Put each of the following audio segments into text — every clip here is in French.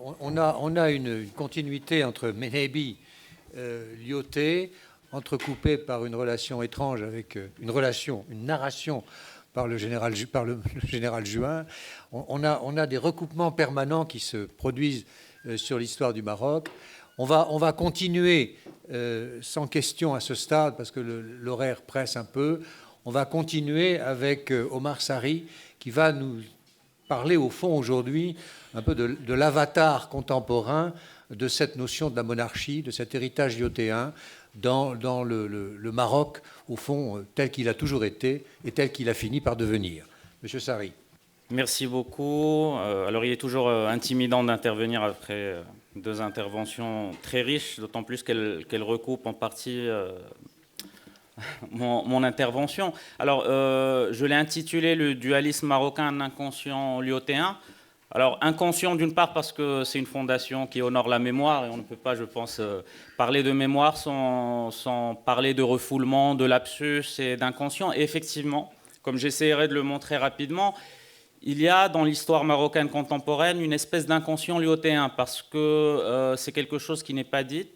On a une continuité entre Ménébi, Lyautey, entrecoupée par une relation étrange avec une narration par le général Juin. On a des recoupements permanents qui se produisent sur l'histoire du Maroc. On va continuer, sans question à ce stade, parce que l'horaire presse un peu, on va continuer avec Omar Sari, qui va nous parler au fond aujourd'hui un peu de l'avatar contemporain de cette notion de la monarchie, de cet héritage lyotéen dans le Maroc, au fond, tel qu'il a toujours été et tel qu'il a fini par devenir. Monsieur Sari. Merci beaucoup. Alors, il est toujours intimidant d'intervenir après deux interventions très riches, d'autant plus qu'elles recoupent en partie mon intervention. Alors, je l'ai intitulé le dualisme marocain, un inconscient lyotéen. Alors, inconscient d'une part parce que c'est une fondation qui honore la mémoire et on ne peut pas, je pense, parler de mémoire sans parler de refoulement, de lapsus et d'inconscient. Et effectivement, comme j'essaierai de le montrer rapidement, il y a dans l'histoire marocaine contemporaine une espèce d'inconscient lyotéen parce que c'est quelque chose qui n'est pas dit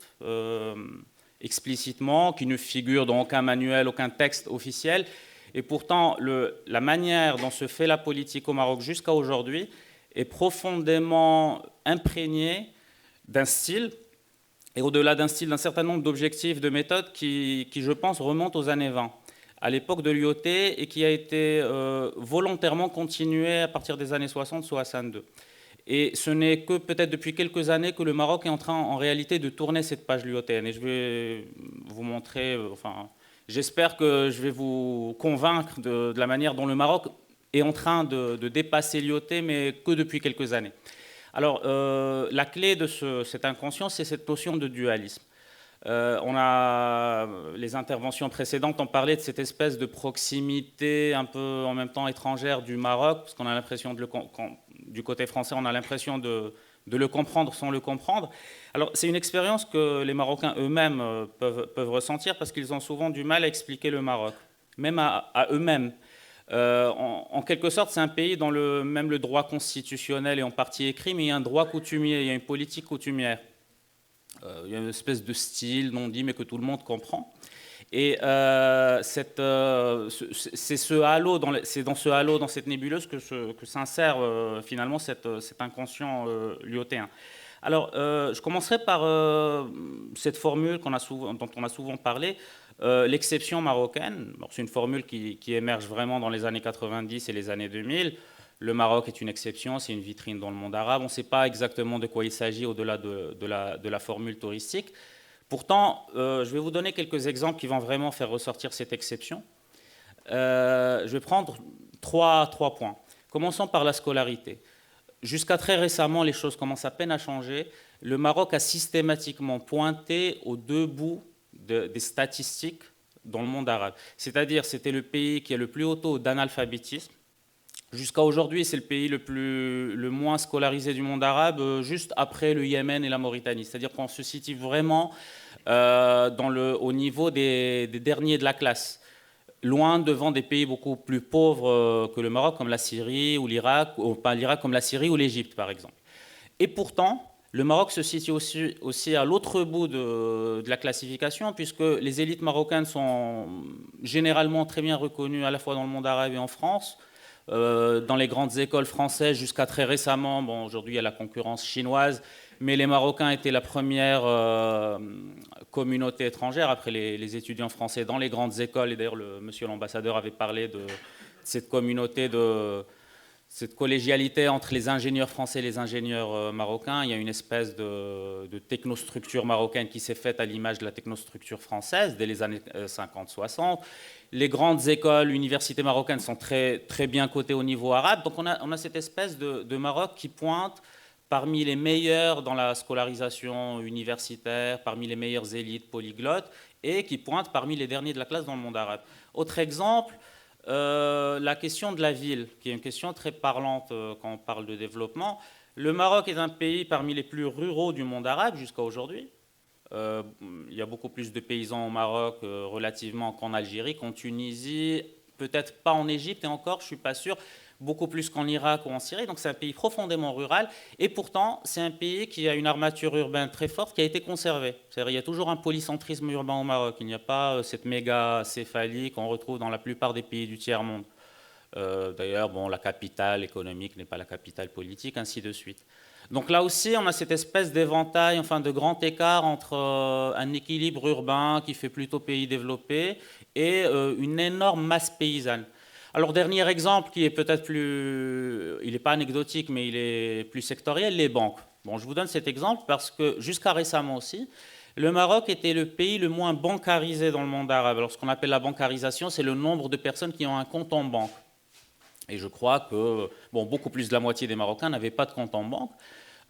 explicitement, qui ne figure dans aucun manuel, aucun texte officiel. Et pourtant, la manière dont se fait la politique au Maroc jusqu'à aujourd'hui est profondément imprégnée d'un style, et au-delà d'un style, d'un certain nombre d'objectifs, de méthodes qui, je pense, remontent aux années 20, à l'époque de Lyautey, et qui a été volontairement continué à partir des années 60-62. Et ce n'est que peut-être depuis quelques années que le Maroc est en train, en réalité, de tourner cette page lyothéenne. Et je vais vous montrer, j'espère que je vais vous convaincre de la manière dont le Maroc est en train de dépasser Lyautey, mais que depuis quelques années. Alors, la clé de cet inconscient, c'est cette notion de dualisme. Les interventions précédentes ont parlé de cette espèce de proximité un peu en même temps étrangère du Maroc, parce qu'on a l'impression, du côté français, on a l'impression de le comprendre sans le comprendre. Alors, c'est une expérience que les Marocains eux-mêmes peuvent ressentir, parce qu'ils ont souvent du mal à expliquer le Maroc, même à eux-mêmes. En quelque sorte, c'est un pays dont même le droit constitutionnel est en partie écrit, mais il y a un droit coutumier, il y a une politique coutumière. Il y a une espèce de style non dit, mais que tout le monde comprend. Et c'est dans ce halo, dans cette nébuleuse que s'insère finalement cet inconscient lyotéen. Alors, je commencerai par cette formule dont on a souvent parlé, l'exception marocaine. C'est une formule qui émerge vraiment dans les années 90 et les années 2000. Le Maroc est une exception, c'est une vitrine dans le monde arabe. On ne sait pas exactement de quoi il s'agit au-delà de la formule touristique. Pourtant, je vais vous donner quelques exemples qui vont vraiment faire ressortir cette exception. Je vais prendre trois points. Commençons par la scolarité. Jusqu'à très récemment, les choses commencent à peine à changer. Le Maroc a systématiquement pointé aux deux bouts des statistiques dans le monde arabe. C'est-à-dire, c'était le pays qui a le plus haut taux d'analphabétisme. Jusqu'à aujourd'hui, c'est le pays le moins scolarisé du monde arabe, juste après le Yémen et la Mauritanie. C'est-à-dire qu'on se situe vraiment au niveau des derniers de la classe, loin devant des pays beaucoup plus pauvres que le Maroc, comme la Syrie ou l'Irak, pas l'Irak, comme la Syrie ou l'Égypte, par exemple. Et pourtant, le Maroc se situe aussi à l'autre bout de la classification, puisque les élites marocaines sont généralement très bien reconnues à la fois dans le monde arabe et en France. Dans les grandes écoles françaises jusqu'à très récemment, aujourd'hui il y a la concurrence chinoise, mais les Marocains étaient la première communauté étrangère après les étudiants français dans les grandes écoles. Et d'ailleurs, monsieur l'ambassadeur avait parlé de cette communauté, de cette collégialité entre les ingénieurs français et les ingénieurs marocains. Il y a une espèce de technostructure marocaine qui s'est faite à l'image de la technostructure française dès les années 50-60. Les grandes écoles, universités marocaines sont très, très bien cotées au niveau arabe. Donc on a cette espèce de Maroc qui pointe parmi les meilleurs dans la scolarisation universitaire, parmi les meilleures élites polyglottes, et qui pointe parmi les derniers de la classe dans le monde arabe. Autre exemple, la question de la ville, qui est une question très parlante quand on parle de développement. Le Maroc est un pays parmi les plus ruraux du monde arabe jusqu'à aujourd'hui. Il y a beaucoup plus de paysans au Maroc relativement qu'en Algérie, qu'en Tunisie, peut-être pas en Égypte, et encore, je ne suis pas sûr. beaucoup plus qu'en Irak ou en Syrie. Donc c'est un pays profondément rural. Et pourtant, c'est un pays qui a une armature urbaine très forte qui a été conservée. C'est-à-dire il y a toujours un polycentrisme urbain au Maroc. Il n'y a pas cette méga-céphalie qu'on retrouve dans la plupart des pays du tiers-monde. D'ailleurs, bon, la capitale économique n'est pas la capitale politique, ainsi de suite. Donc là aussi, on a cette espèce d'éventail, enfin de grand écart entre un équilibre urbain qui fait plutôt pays développé et une énorme masse paysanne. Alors, dernier exemple qui est peut-être plus... Il n'est pas anecdotique, mais il est plus sectoriel, les banques. Bon, je vous donne cet exemple parce que jusqu'à récemment aussi, le Maroc était le pays le moins bancarisé dans le monde arabe. Alors, ce qu'on appelle la bancarisation, c'est le nombre de personnes qui ont un compte en banque. Et je crois que bon, beaucoup plus de la moitié des Marocains n'avaient pas de compte en banque.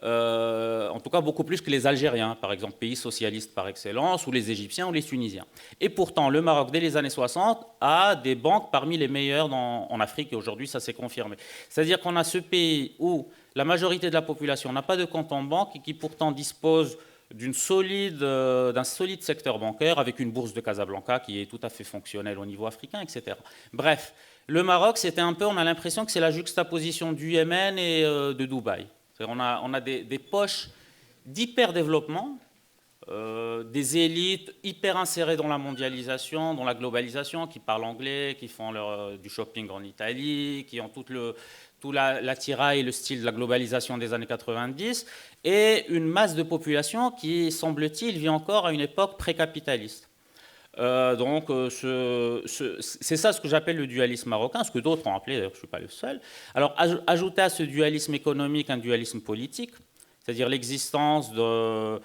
En tout cas, beaucoup plus que les Algériens, par exemple, pays socialistes par excellence, ou les Égyptiens ou les Tunisiens. Et pourtant, le Maroc, dès les années 60, a des banques parmi les meilleures en Afrique, et aujourd'hui, ça s'est confirmé. C'est-à-dire qu'on a ce pays où la majorité de la population n'a pas de compte en banque et qui pourtant dispose d'un solide secteur bancaire avec une bourse de Casablanca qui est tout à fait fonctionnelle au niveau africain, etc. Bref, le Maroc, c'était un peu, on a l'impression que c'est la juxtaposition du Yémen et de Dubaï. On a des poches d'hyper-développement, des élites hyper insérées dans la mondialisation, dans la globalisation, qui parlent anglais, qui font du shopping en Italie, qui ont tout l'attirail et le style de la globalisation des années 90, et une masse de population qui, semble-t-il, vit encore à une époque pré-capitaliste. C'est ça ce que j'appelle le dualisme marocain, ce que d'autres ont appelé, d'ailleurs je ne suis pas le seul. Alors, ajouter à ce dualisme économique un dualisme politique, c'est-à-dire l'existence de,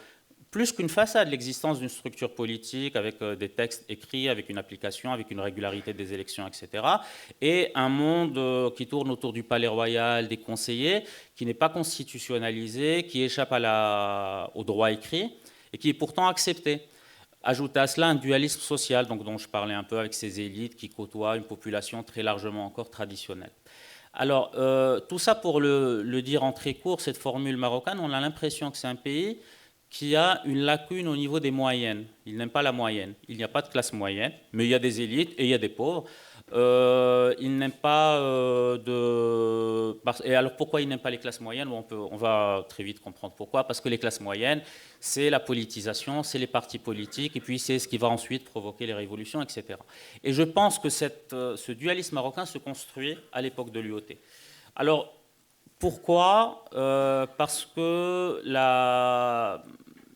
plus qu'une façade, l'existence d'une structure politique avec des textes écrits, avec une application, avec une régularité des élections, etc. Et un monde qui tourne autour du palais royal, des conseillers, qui n'est pas constitutionnalisé, qui échappe au droit écrit et qui est pourtant accepté. Ajouter à cela un dualisme social, donc, dont je parlais un peu, avec ces élites qui côtoient une population très largement encore traditionnelle. Alors, tout ça pour le dire en très court, cette formule marocaine, on a l'impression que c'est un pays qui a une lacune au niveau des moyennes. Il n'aime pas la moyenne. Il n'y a pas de classe moyenne, mais il y a des élites et il y a des pauvres. Il n'aime pas Et alors pourquoi il n'aime pas les classes moyennes? On va très vite comprendre pourquoi. Parce que les classes moyennes, c'est la politisation, c'est les partis politiques, et puis c'est ce qui va ensuite provoquer les révolutions, etc. Et je pense que ce dualisme marocain se construit à l'époque de l'UOT. Alors, pourquoi? Parce que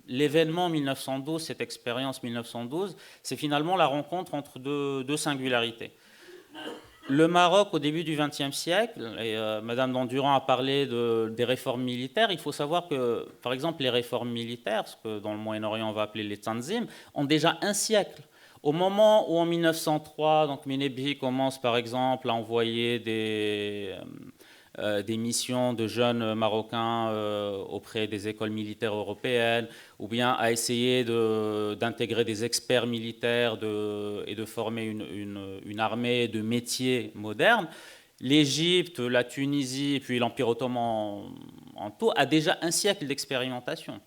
l'événement 1912, cette expérience 1912, c'est finalement la rencontre entre deux singularités. Le Maroc, au début du XXe siècle, et Madame Dandurand a parlé des réformes militaires, il faut savoir que, par exemple, les réformes militaires, ce que dans le Moyen-Orient on va appeler les tanzim, ont déjà un siècle. Au moment où, en 1903, donc Menebhi commence, par exemple, à envoyer des missions de jeunes Marocains auprès des écoles militaires européennes, ou bien à essayer d'intégrer des experts militaires et de former une armée de métiers modernes, l'Égypte, la Tunisie et puis l'Empire ottoman en tout a déjà un siècle d'expérimentation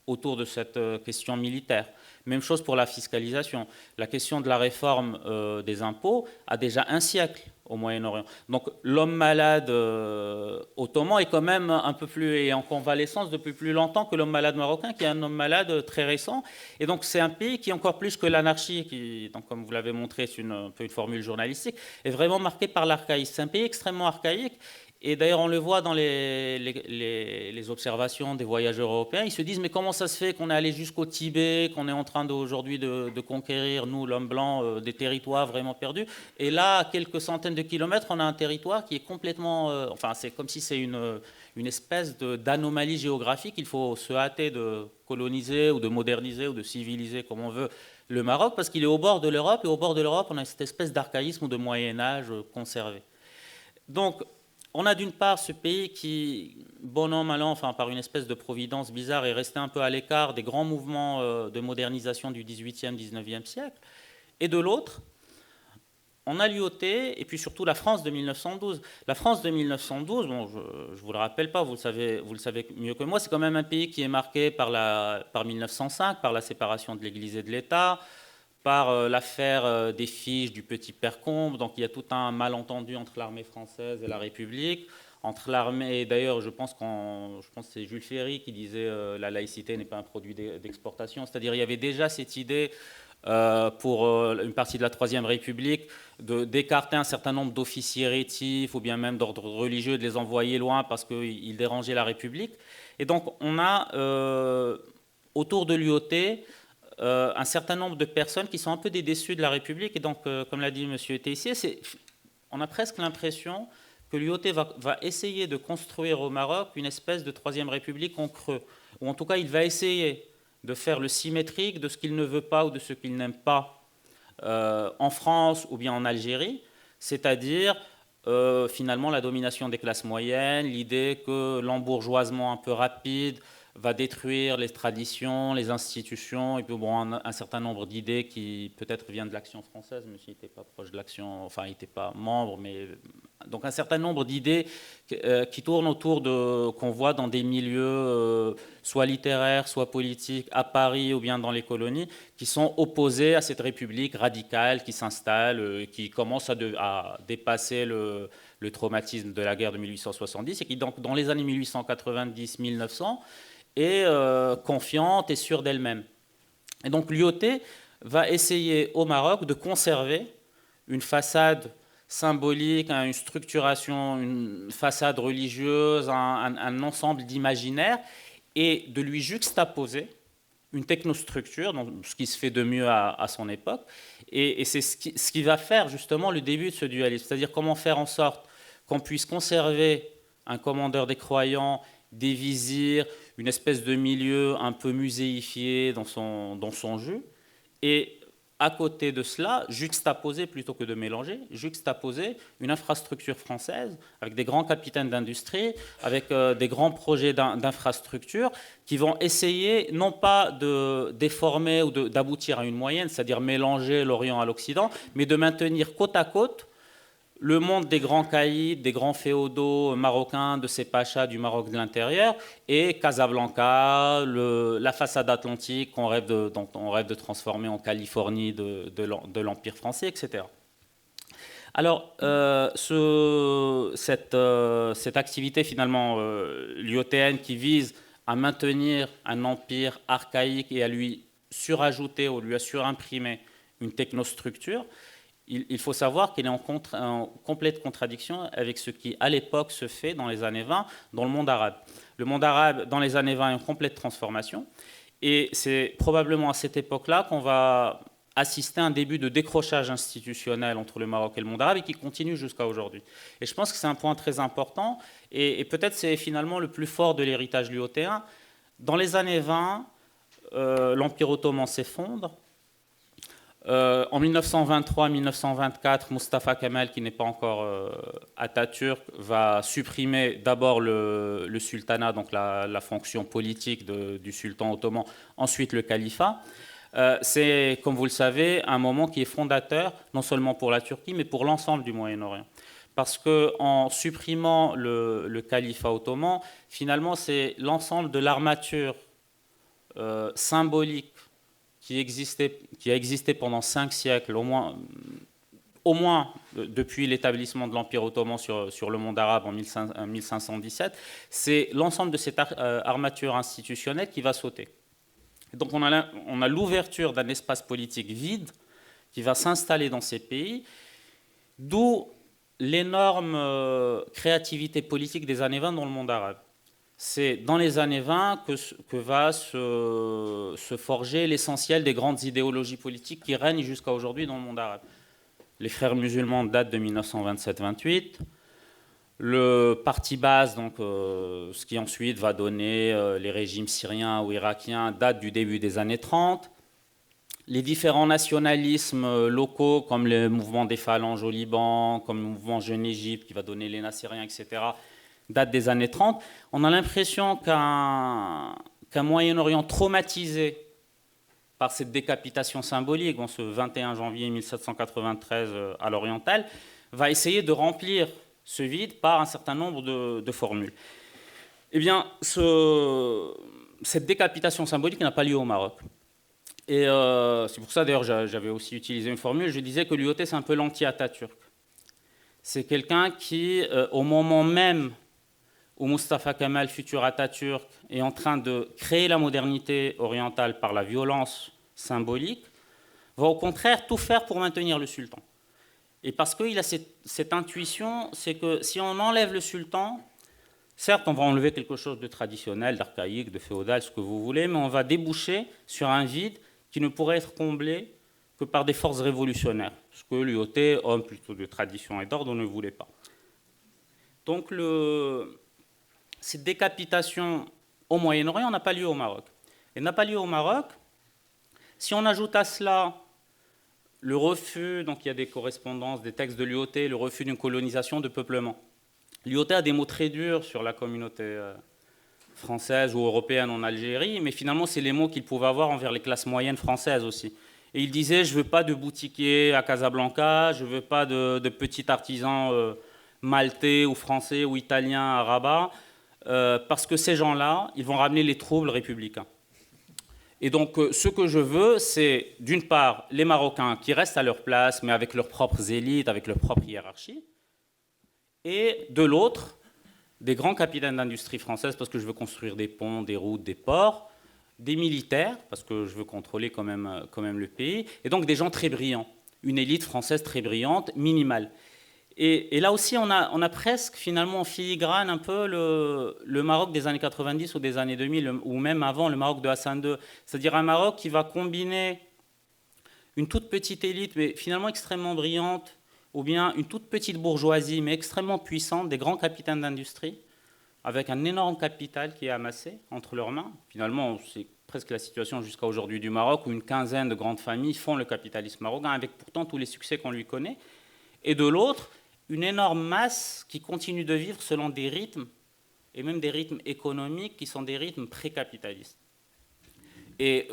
autour de cette question militaire. Même chose pour la fiscalisation. La question de la réforme des impôts a déjà un siècle au Moyen-Orient. Donc l'homme malade ottoman est quand même un peu plus en convalescence depuis plus longtemps que l'homme malade marocain, qui est un homme malade très récent. Et donc c'est un pays qui, encore plus que l'anarchie, qui, donc, comme vous l'avez montré, c'est un peu une formule journalistique, est vraiment marqué par l'archaïsme. C'est un pays extrêmement archaïque. Et d'ailleurs, on le voit dans les observations des voyageurs européens. Ils se disent, mais comment ça se fait qu'on est allé jusqu'au Tibet, qu'on est en train aujourd'hui de conquérir, nous, l'homme blanc, des territoires vraiment perdus. Et là, à quelques centaines de kilomètres, on a un territoire qui est complètement... enfin, c'est comme si c'est une espèce d'anomalie géographique. Il faut se hâter de coloniser ou de moderniser ou de civiliser, comme on veut, le Maroc, parce qu'il est au bord de l'Europe. Et au bord de l'Europe, on a cette espèce d'archaïsme ou de Moyen-Âge conservé. Donc, on a d'une part ce pays qui, bon an, mal an, enfin par une espèce de providence bizarre, est resté un peu à l'écart des grands mouvements de modernisation du XVIIIe, XIXe siècle. Et de l'autre, on a l'UOT et puis surtout la France de 1912. La France de 1912, bon, je ne vous le rappelle pas, vous le savez mieux que moi, c'est quand même un pays qui est marqué par 1905, par la séparation de l'Église et de l'État, par l'affaire des fiches du Petit Père-Combe. Donc il y a tout un malentendu entre l'armée française et la République. Entre l'armée, et d'ailleurs je pense que c'est Jules Ferry qui disait la laïcité n'est pas un produit d'exportation. C'est-à-dire il y avait déjà cette idée pour une partie de la Troisième République d'écarter un certain nombre d'officiers rétifs ou bien même d'ordre religieux, de les envoyer loin parce qu'ils dérangeaient la République. Et donc on a autour de l'UOT un certain nombre de personnes qui sont un peu des déçus de la République. Et donc, comme l'a dit M. Teissier, on a presque l'impression que l'UOT va essayer de construire au Maroc une espèce de Troisième République en creux. Ou en tout cas, il va essayer de faire le symétrique de ce qu'il ne veut pas ou de ce qu'il n'aime pas en France ou bien en Algérie, c'est-à-dire finalement la domination des classes moyennes, l'idée que l'embourgeoisement un peu rapide va détruire les traditions, les institutions, et puis bon, un certain nombre d'idées qui peut-être viennent de l'Action française, mais il n'était pas proche de l'Action, enfin il n'était pas membre, mais donc un certain nombre d'idées qui tournent autour de, qu'on voit dans des milieux soit littéraires, soit politiques, à Paris ou bien dans les colonies, qui sont opposés à cette république radicale qui s'installe, qui commence à dépasser le traumatisme de la guerre de 1870, et qui donc dans les années 1890-1900, est confiante et sûre d'elle-même. Et donc l'UOT va essayer au Maroc de conserver une façade symbolique, une structuration, une façade religieuse, un ensemble d'imaginaire, et de lui juxtaposer une technostructure, donc ce qui se fait de mieux à son époque. Et c'est ce qui va faire justement le début de ce dualisme, c'est-à-dire comment faire en sorte qu'on puisse conserver un commandeur des croyants, des vizirs, une espèce de milieu un peu muséifié dans son jus, et à côté de cela, juxtaposer, plutôt que de mélanger, juxtaposer une infrastructure française avec des grands capitaines d'industrie, avec des grands projets d'infrastructure qui vont essayer non pas de déformer ou d'aboutir à une moyenne, c'est-à-dire mélanger l'Orient à l'Occident, mais de maintenir côte à côte le monde des grands caïds, des grands féodaux marocains, de ces pachas du Maroc de l'intérieur, et Casablanca, la façade atlantique dont on rêve de transformer en Californie de l'Empire français, etc. Alors, cette activité finalement l'UOTN qui vise à maintenir un empire archaïque et à lui surajouter ou lui surimprimer une technostructure, il faut savoir qu'il est en complète contradiction avec ce qui, à l'époque, se fait dans les années 20 dans le monde arabe. Le monde arabe, dans les années 20, est en complète transformation. Et c'est probablement à cette époque-là qu'on va assister à un début de décrochage institutionnel entre le Maroc et le monde arabe et qui continue jusqu'à aujourd'hui. Et je pense que c'est un point très important. Et peut-être c'est finalement le plus fort de l'héritage luotéen. Dans les années 20, l'Empire ottoman s'effondre. En 1923-1924, Mustafa Kemal, qui n'est pas encore Atatürk, va supprimer d'abord le sultanat, donc la fonction politique du sultan ottoman, ensuite le califat. C'est, comme vous le savez, un moment qui est fondateur, non seulement pour la Turquie, mais pour l'ensemble du Moyen-Orient. Parce qu'en supprimant le califat ottoman, finalement, c'est l'ensemble de l'armature symbolique qui a existé pendant 5 siècles, au moins depuis l'établissement de l'Empire ottoman sur le monde arabe en 1517, c'est l'ensemble de cette armature institutionnelle qui va sauter. Donc on a l'ouverture d'un espace politique vide qui va s'installer dans ces pays, d'où l'énorme créativité politique des années 20 dans le monde arabe. C'est dans les années 20 que va se forger l'essentiel des grandes idéologies politiques qui règnent jusqu'à aujourd'hui dans le monde arabe. Les frères musulmans datent de 1927-28. Le parti Baas, donc, ce qui ensuite va donner les régimes syriens ou irakiens, date du début des années 30. Les différents nationalismes locaux, comme le mouvement des phalanges au Liban, comme le mouvement Jeune Égypte, qui va donner les Nassériens, etc., date des années 30, on a l'impression qu'un Moyen-Orient traumatisé par cette décapitation symbolique, en ce 21 janvier 1793 à l'Oriental, va essayer de remplir ce vide par un certain nombre de formules. Eh bien, cette décapitation symbolique n'a pas lieu au Maroc. Et c'est pour ça, d'ailleurs, j'avais aussi utilisé une formule, je disais que l'UOT, c'est un peu l'anti-Atatürk. C'est quelqu'un qui, au moment même où Mustafa Kemal, futur Atatürk, est en train de créer la modernité orientale par la violence symbolique, va au contraire tout faire pour maintenir le sultan. Et parce qu'il a cette intuition, c'est que si on enlève le sultan, certes, on va enlever quelque chose de traditionnel, d'archaïque, de féodal, ce que vous voulez, mais on va déboucher sur un vide qui ne pourrait être comblé que par des forces révolutionnaires, ce que l'UOT, homme plutôt de tradition et d'ordre, ne voulait pas. Donc cette décapitation au Moyen-Orient n'a pas lieu au Maroc. Elle n'a pas lieu au Maroc. Si on ajoute à cela le refus, donc il y a des correspondances, des textes de l'UOT, le refus d'une colonisation de peuplement. L'UOT a des mots très durs sur la communauté française ou européenne en Algérie, mais finalement, c'est les mots qu'il pouvait avoir envers les classes moyennes françaises aussi. Et il disait, je ne veux pas de boutiquiers à Casablanca, je ne veux pas de petits artisans maltais ou français ou italiens à Rabat, parce que ces gens-là, ils vont ramener les troubles républicains. Et donc, ce que je veux, c'est, d'une part, les Marocains qui restent à leur place, mais avec leurs propres élites, avec leur propre hiérarchie, et de l'autre, des grands capitaines d'industrie française, parce que je veux construire des ponts, des routes, des ports, des militaires, parce que je veux contrôler quand même le pays, et donc des gens très brillants, une élite française très brillante, minimale. Et là aussi, on a presque, finalement, en filigrane un peu le Maroc des années 90 ou des années 2000, ou même avant, le Maroc de Hassan II. C'est-à-dire un Maroc qui va combiner une toute petite élite, mais finalement extrêmement brillante, ou bien une toute petite bourgeoisie, mais extrêmement puissante, des grands capitaines d'industrie, avec un énorme capital qui est amassé entre leurs mains. Finalement, c'est presque la situation jusqu'à aujourd'hui du Maroc, où une quinzaine de grandes familles font le capitalisme marocain, avec pourtant tous les succès qu'on lui connaît. Et de l'autre, une énorme masse qui continue de vivre selon des rythmes, et même des rythmes économiques qui sont des rythmes pré-capitalistes. Et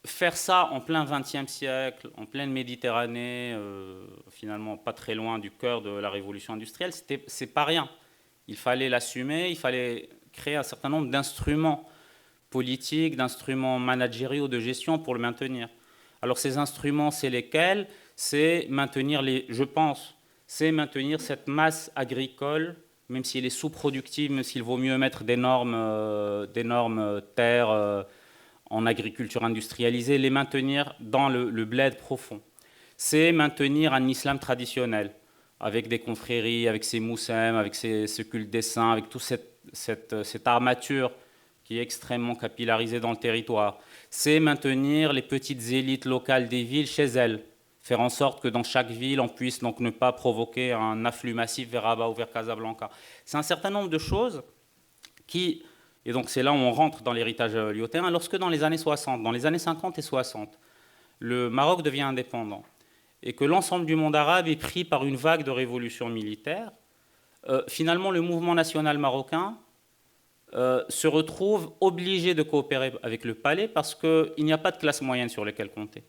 faire ça en plein XXe siècle, en pleine Méditerranée, finalement pas très loin du cœur de la révolution industrielle, c'est pas rien. Il fallait l'assumer, il fallait créer un certain nombre d'instruments politiques, d'instruments managériaux de gestion pour le maintenir. Alors ces instruments, c'est lesquels? C'est maintenir je pense, c'est maintenir cette masse agricole, même si elle est sous-productive, même s'il vaut mieux mettre d'énormes terres en agriculture industrialisée, les maintenir dans le bled profond. C'est maintenir un islam traditionnel, avec des confréries, avec ses moussem, avec ce culte des saints, avec toute cette armature qui est extrêmement capillarisée dans le territoire. C'est maintenir les petites élites locales des villes chez elles, faire en sorte que dans chaque ville, on puisse donc ne pas provoquer un afflux massif vers Rabat ou vers Casablanca. C'est un certain nombre de choses qui... Et donc c'est là où on rentre dans l'héritage lyotéen, lorsque dans les années 60, dans les années 50 et 60, le Maroc devient indépendant, et que l'ensemble du monde arabe est pris par une vague de révolution militaire, finalement le mouvement national marocain se retrouve obligé de coopérer avec le palais parce qu'il n'y a pas de classe moyenne sur laquelle compter.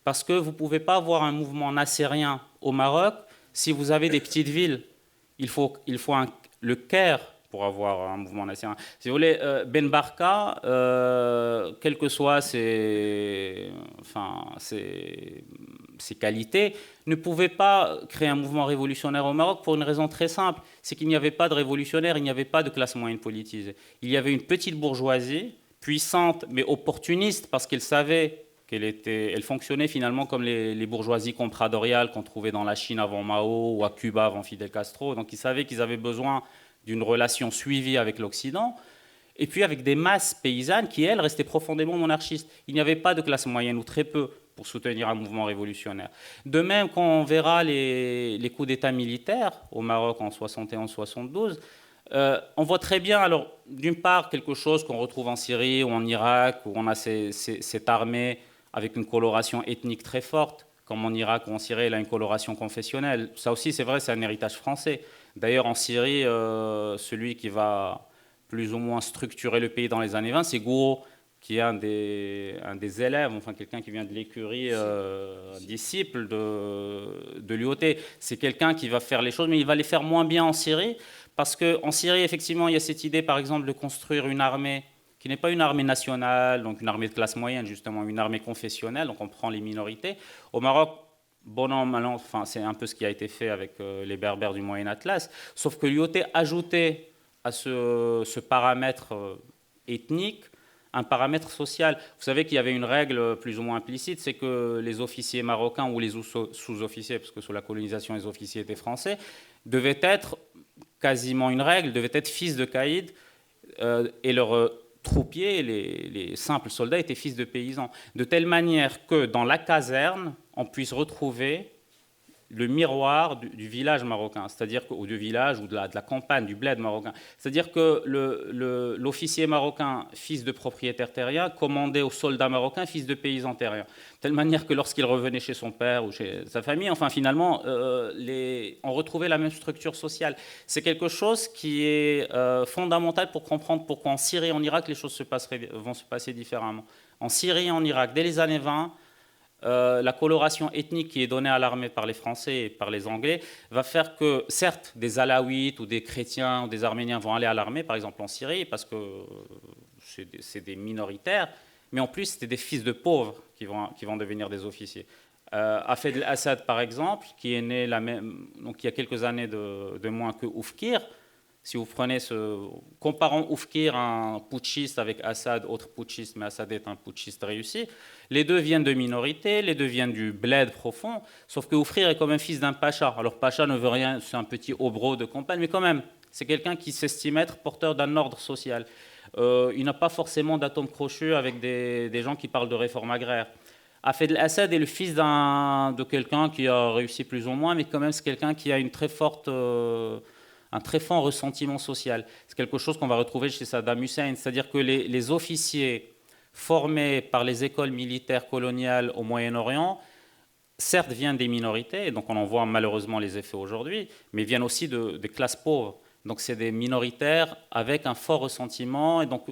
Parce que vous ne pouvez pas avoir un mouvement nassérien au Maroc si vous avez des petites villes. Il faut le Caire pour avoir un mouvement nassérien. Si vous voulez, Ben Barka, quelles que soient ses qualités, ne pouvait pas créer un mouvement révolutionnaire au Maroc pour une raison très simple. C'est qu'il n'y avait pas de révolutionnaire, il n'y avait pas de classe moyenne politisée. Il y avait une petite bourgeoisie, puissante mais opportuniste, parce qu'elle savait elle fonctionnait finalement comme les bourgeoisies compradoriales qu'on trouvait dans la Chine avant Mao ou à Cuba avant Fidel Castro. Donc ils savaient qu'ils avaient besoin d'une relation suivie avec l'Occident, et puis avec des masses paysannes qui, elles, restaient profondément monarchistes. Il n'y avait pas de classe moyenne, ou très peu, pour soutenir un mouvement révolutionnaire. De même, quand on verra les coups d'État militaires au Maroc en 71-72, on voit très bien, alors, d'une part, quelque chose qu'on retrouve en Syrie ou en Irak, où on a cette armée avec une coloration ethnique très forte, comme en Irak ou en Syrie, elle a une coloration confessionnelle. Ça aussi, c'est vrai, c'est un héritage français. D'ailleurs, en Syrie, celui qui va plus ou moins structurer le pays dans les années 20, c'est Gouraud, qui est un des élèves, enfin quelqu'un qui vient de l'écurie, disciple de l'UOT. C'est quelqu'un qui va faire les choses, mais il va les faire moins bien en Syrie, parce qu'en Syrie, effectivement, il y a cette idée, par exemple, de construire une armée qui n'est pas une armée nationale, donc une armée de classe moyenne, justement, une armée confessionnelle, donc on prend les minorités. Au Maroc, bon an, mal an, enfin, c'est un peu ce qui a été fait avec les Berbères du Moyen Atlas, sauf que l'IOT ajoutait à ce paramètre ethnique un paramètre social. Vous savez qu'il y avait une règle plus ou moins implicite, c'est que les officiers marocains ou les sous-officiers, parce que sous la colonisation les officiers étaient français, devaient être, quasiment une règle, devaient être fils de caïds, et leurs troupiers, les simples soldats, étaient fils de paysans. De telle manière que dans la caserne, on puisse retrouver le miroir du village marocain, c'est-à-dire ou du village ou de la campagne, du bled marocain. C'est-à-dire que l'officier marocain, fils de propriétaire terrien, commandait aux soldats marocains, fils de paysans terriens. De telle manière que lorsqu'il revenait chez son père ou chez sa famille, enfin finalement, on retrouvait la même structure sociale. C'est quelque chose qui est fondamental pour comprendre pourquoi en Syrie et en Irak, les choses vont se passer différemment. En Syrie et en Irak, dès les années 20, la coloration ethnique qui est donnée à l'armée par les Français et par les Anglais va faire que, certes, des Alaouites ou des chrétiens ou des Arméniens vont aller à l'armée, par exemple en Syrie, parce que c'est des minoritaires, mais en plus, c'est des fils de pauvres qui vont devenir des officiers. Hafez el-Assad, par exemple, qui est né donc il y a quelques années de moins que Oufkir. Si vous prenez comparons Oufkir, un putschiste, avec Assad, autre putschiste, mais Assad est un putschiste réussi, les deux viennent de minorités, les deux viennent du bled profond, sauf que Oufkir est quand même fils d'un pacha. Alors pacha ne veut rien, c'est un petit obro de campagne, mais quand même, c'est quelqu'un qui s'estime être porteur d'un ordre social. Il n'a pas forcément d'atome crochu avec des gens qui parlent de réforme agraire. Hafez el-Assad est le fils de quelqu'un qui a réussi plus ou moins, mais quand même c'est quelqu'un qui a une très forte... un très fort ressentiment social. C'est quelque chose qu'on va retrouver chez Saddam Hussein, c'est-à-dire que les officiers formés par les écoles militaires coloniales au Moyen-Orient, certes viennent des minorités, et donc on en voit malheureusement les effets aujourd'hui, mais viennent aussi des classes pauvres. Donc c'est des minoritaires avec un fort ressentiment, et donc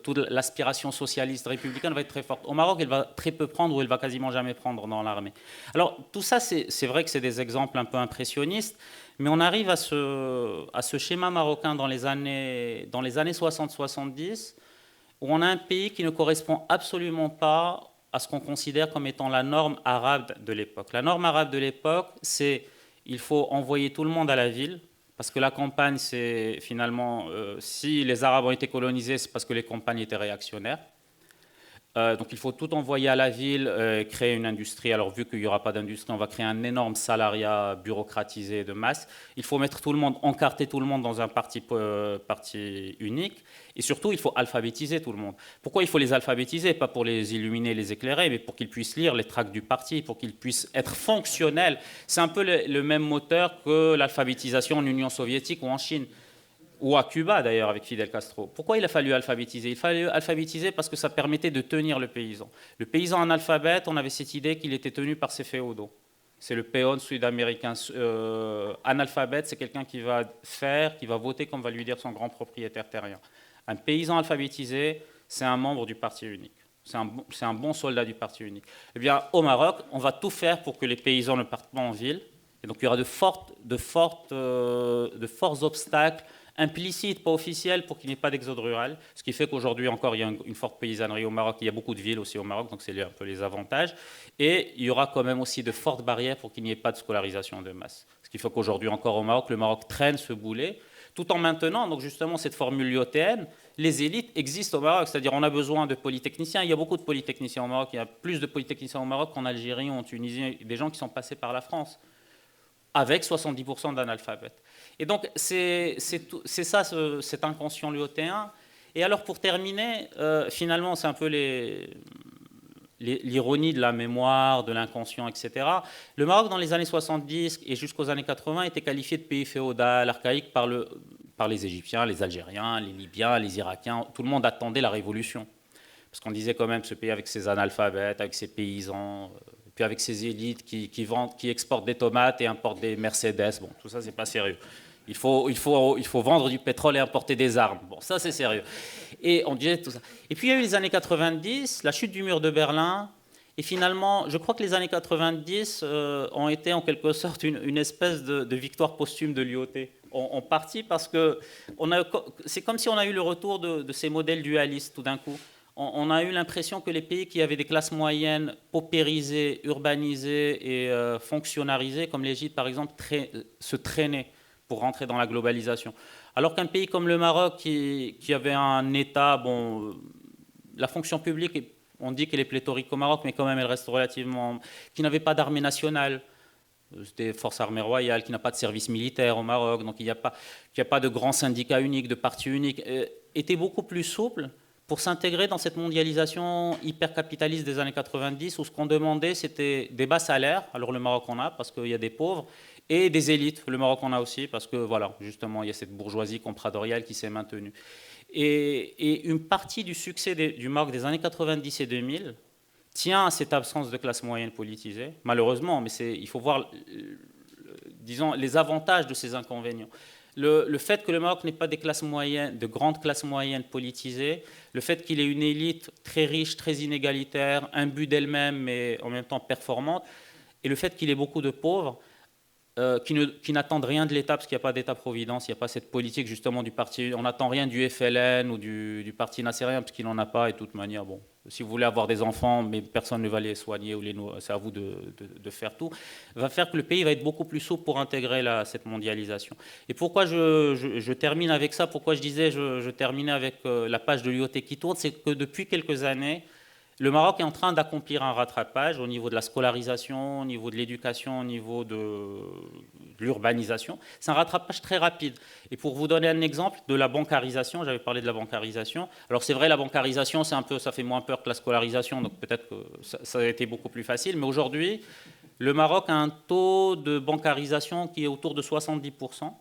toute l'aspiration socialiste républicaine va être très forte. Au Maroc, elle va très peu prendre, ou elle va quasiment jamais prendre dans l'armée. Alors tout ça, c'est vrai que c'est des exemples un peu impressionnistes, mais on arrive à ce schéma marocain dans les années 60-70, où on a un pays qui ne correspond absolument pas à ce qu'on considère comme étant la norme arabe de l'époque. La norme arabe de l'époque, c'est il faut envoyer tout le monde à la ville, parce que la campagne, c'est finalement, si les Arabes ont été colonisés, c'est parce que les campagnes étaient réactionnaires. Donc il faut tout envoyer à la ville, créer une industrie. Alors vu qu'il n'y aura pas d'industrie, on va créer un énorme salariat bureaucratisé de masse. Il faut mettre tout le monde, encarter tout le monde dans un parti unique. Et surtout, il faut alphabétiser tout le monde. Pourquoi il faut les alphabétiser? Pas pour les illuminer, les éclairer, mais pour qu'ils puissent lire les tracts du parti, pour qu'ils puissent être fonctionnels. C'est un peu le même moteur que l'alphabétisation en Union soviétique ou en Chine. Ou à Cuba d'ailleurs avec Fidel Castro. Pourquoi il a fallu alphabétiser? Il fallait alphabétiser parce que ça permettait de tenir le paysan. Le paysan analphabète, on avait cette idée qu'il était tenu par ses féodaux. C'est le peon sud-américain analphabète, c'est quelqu'un qui va voter comme va lui dire son grand propriétaire terrien. Un paysan alphabétisé, c'est un membre du parti unique. C'est un bon soldat du parti unique. Eh bien, au Maroc, on va tout faire pour que les paysans ne partent pas en ville. Et donc, il y aura de forts obstacles implicite, pas officiel, pour qu'il n'y ait pas d'exode rural. Ce qui fait qu'aujourd'hui encore, il y a une forte paysannerie au Maroc. Il y a beaucoup de villes aussi au Maroc, donc c'est un peu les avantages. Et il y aura quand même aussi de fortes barrières pour qu'il n'y ait pas de scolarisation de masse. Ce qui fait qu'aujourd'hui encore au Maroc, le Maroc traîne ce boulet, tout en maintenant donc justement cette formule lyotéenne. Les élites existent au Maroc, c'est-à-dire on a besoin de polytechniciens. Il y a beaucoup de polytechniciens au Maroc. Il y a plus de polytechniciens au Maroc qu'en Algérie ou en Tunisie, des gens qui sont passés par la France, avec 70% d'analphabètes. Et donc, c'est ça, cet inconscient lyotéen. Et alors, pour terminer, finalement, c'est un peu l'ironie de la mémoire, de l'inconscient, etc. Le Maroc, dans les années 70 et jusqu'aux années 80, était qualifié de pays féodal, archaïque, par les Égyptiens, les Algériens, les Libyens, les Irakiens. Tout le monde attendait la révolution. Parce qu'on disait quand même, ce pays avec ses analphabètes, avec ses paysans... puis avec ces élites qui exportent des tomates et importent des Mercedes. Bon, tout ça, c'est pas sérieux. Il faut vendre du pétrole et importer des armes. Bon, ça, c'est sérieux. Et on disait tout ça. Et puis, il y a eu les années 90, la chute du mur de Berlin. Et finalement, je crois que les années 90 ont été en quelque sorte une espèce de victoire posthume de l'IOT. En partie parce que c'est comme si on a eu le retour de ces modèles dualistes tout d'un coup. On a eu l'impression que les pays qui avaient des classes moyennes paupérisées, urbanisées et fonctionnalisées, comme l'Égypte par exemple, se traînaient pour rentrer dans la globalisation. Alors qu'un pays comme le Maroc, qui avait un État, bon, la fonction publique, on dit qu'elle est pléthorique au Maroc, mais quand même elle reste relativement... qui n'avait pas d'armée nationale, c'était force armée royale, qui n'a pas de service militaire au Maroc, donc il n'y a pas de grands syndicats uniques, de partis uniques, était beaucoup plus souple pour s'intégrer dans cette mondialisation hyper capitaliste des années 90, où ce qu'on demandait, c'était des bas salaires, alors le Maroc en a, parce qu'il y a des pauvres, et des élites, le Maroc en a aussi, parce que voilà, justement, il y a cette bourgeoisie compradoriale qui s'est maintenue. Et une partie du succès du Maroc des années 90 et 2000 tient à cette absence de classe moyenne politisée, malheureusement, mais il faut voir, disons, les avantages de ces inconvénients. Le fait que le Maroc n'ait pas des classes moyennes, de grandes classes moyennes politisées, le fait qu'il ait une élite très riche, très inégalitaire, imbue d'elle-même, mais en même temps performante, et le fait qu'il ait beaucoup de pauvres, qui n'attendent rien de l'État, parce qu'il n'y a pas d'État-providence, il n'y a pas cette politique justement du parti, on n'attend rien du FLN ou du parti nassérien, parce qu'il n'en a pas, et de toute manière, bon, si vous voulez avoir des enfants, mais personne ne va les soigner, c'est à vous de faire tout, va faire que le pays va être beaucoup plus souple pour intégrer cette mondialisation. Et pourquoi je termine avec ça, pourquoi je disais, je terminais avec la page de l'IoT qui tourne, c'est que depuis quelques années, le Maroc est en train d'accomplir un rattrapage au niveau de la scolarisation, au niveau de l'éducation, au niveau de l'urbanisation. C'est un rattrapage très rapide. Et pour vous donner un exemple de la bancarisation, j'avais parlé de la bancarisation. Alors c'est vrai, la bancarisation, ça fait moins peur que la scolarisation, donc peut-être que ça a été beaucoup plus facile. Mais aujourd'hui, le Maroc a un taux de bancarisation qui est autour de 70%.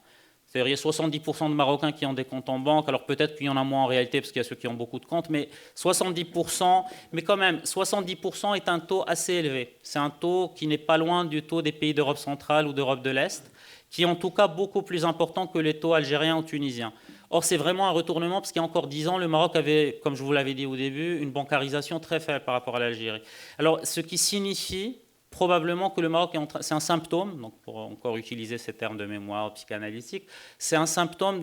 C'est-à-dire qu'il y a 70% de Marocains qui ont des comptes en banque, alors peut-être qu'il y en a moins en réalité parce qu'il y a ceux qui ont beaucoup de comptes, mais 70%, mais quand même, 70% est un taux assez élevé. C'est un taux qui n'est pas loin du taux des pays d'Europe centrale ou d'Europe de l'Est, qui est en tout cas beaucoup plus important que les taux algériens ou tunisiens. Or, c'est vraiment un retournement parce qu'il y a encore 10 ans, le Maroc avait, comme je vous l'avais dit au début, une bancarisation très faible par rapport à l'Algérie. Alors, ce qui signifie probablement que le Maroc c'est un symptôme, donc pour encore utiliser ces termes de mémoire psychanalytique, c'est un symptôme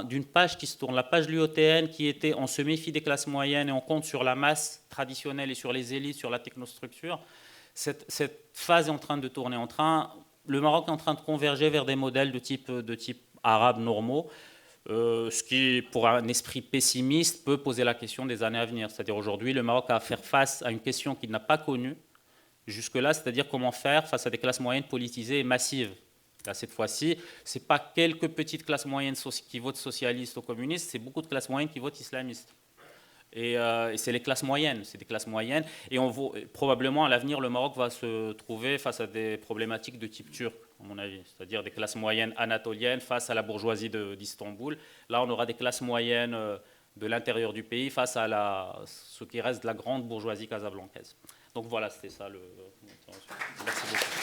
d'une page qui se tourne, la page LUOTN qui était on se méfie des classes moyennes et on compte sur la masse traditionnelle et sur les élites, sur la technostructure. Cette phase est en train de tourner, le Maroc est en train de converger vers des modèles de type arabe normaux, ce qui, pour un esprit pessimiste, peut poser la question des années à venir. C'est-à-dire aujourd'hui, le Maroc a à faire face à une question qu'il n'a pas connue jusque-là, c'est-à-dire comment faire face à des classes moyennes politisées et massives. Là, cette fois-ci, ce n'est pas quelques petites classes moyennes qui votent socialistes ou communistes, c'est beaucoup de classes moyennes qui votent islamistes. Et c'est les classes moyennes, c'est des classes moyennes. Et probablement, à l'avenir, le Maroc va se trouver face à des problématiques de type turc, à mon avis. C'est-à-dire des classes moyennes anatoliennes face à la bourgeoisie d'Istanbul. Là, on aura des classes moyennes de l'intérieur du pays face à ce qui reste de la grande bourgeoisie casablancaise. Donc voilà, c'était ça le... Merci beaucoup.